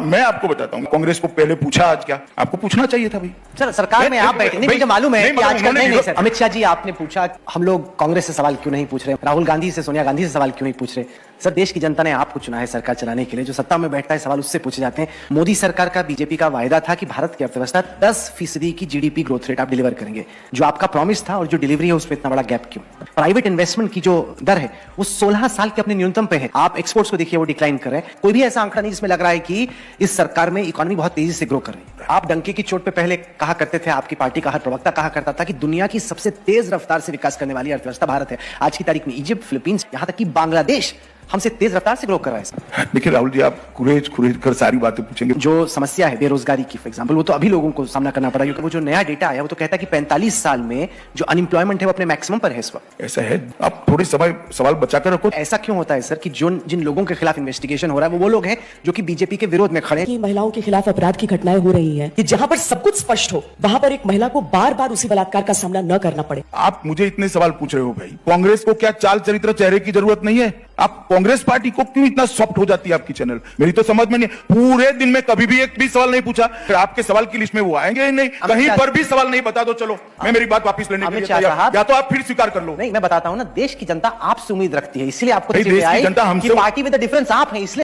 मैं आपको बताता हूँ, कांग्रेस को पहले पूछा आज क्या, आपको पूछना चाहिए था भाई। सर सरकार में आप बैठे नहीं, मुझे मालूम है कि आजकल नहीं सर। अमित शाह जी आपने पूछा हम लोग कांग्रेस से सवाल क्यों नहीं पूछ रहे, राहुल गांधी से सोनिया गांधी से सवाल क्यों नहीं पूछ रहे। सर देश की जनता ने आपको चुना है सरकार चलाने के लिए, जो सत्ता में बैठता है सवाल उससे पूछे जाते हैं। मोदी सरकार का बीजेपी का वायदा था कि भारत की अर्थव्यवस्था 10% की जीडीपी ग्रोथ रेट आप डिलीवर करेंगे, जो आपका प्रॉमिस था और जो डिलीवरी है उसमें इतना बड़ा गैप क्यों। प्राइवेट इन्वेस्टमेंट की जो दर है वो 16 साल के अपने न्यूनतम पे है। आप एक्सपोर्ट्स को देखिए वो डिक्लाइन कर रहे हैं, कोई भी ऐसा आंकड़ा नहीं जिसमें लग रहा है कि इस सरकार में इकोनॉमी बहुत तेजी से ग्रो कर रही है। आप डंके की चोट पे पहले कहा करते थे, आपकी पार्टी का हर प्रवक्ता कहा करता था कि दुनिया की सबसे तेज रफ्तार से विकास करने वाली अर्थव्यवस्था भारत है। आज की तारीख में इजिप्ट, फिलीपींस, यहां तक कि बांग्लादेश हमसे तेज रफ्तार से ग्रो कर रहा है। देखिए राहुल जी, आप कुरेज कर सारी बातें पूछेंगे। जो समस्या है बेरोजगारी की फॉर एग्जांपल, वो तो अभी लोगों को सामना करना पड़ा, क्योंकि वो जो नया डेटा आया वो तो कहता है कि 45 साल में जो अनएम्प्लॉयमेंट है वो अपने मैक्सिमम पर है इस वक्त। ऐसा है, आप थोड़े सवाल बचाकर रखो। ऐसा क्यों होता है सर कि जिन लोगों के खिलाफ इन्वेस्टिगेशन हो रहा है वो लोग हैं जो कि बीजेपी के विरोध में खड़े हैं। कि महिलाओं के खिलाफ अपराध की घटनाएं हो रही हैं, कि जहां पर सब कुछ स्पष्ट हो वहां पर एक महिला को बार बार उसी बलात्कार का सामना न करना पड़े। आप मुझे इतने सवाल पूछ रहे हो भाई, कांग्रेस को क्या चाल चरित्र चेहरे की जरूरत नहीं है? आप कांग्रेस पार्टी को क्यों इतना सॉफ्ट हो जाती है आपकी चैनल, मेरी तो समझ में नहीं। पूरे दिन में कभी भी एक भी सवाल नहीं पूछा, फिर आपके सवाल की लिस्ट में वो आएंगे ही नहीं, कहीं पर भी सवाल नहीं। बता दो, चलो मैं मेरी बात वापस लेने के लिए तैयार, या तो आप फिर स्वीकार कर लो। नहीं, मैं बताता हूं ना, देश की जनता आपसे उम्मीद रखती है, इसलिए आपको देश की जनता हमसे पार्टी विद द डिफरेंस आप हैं, इसलिए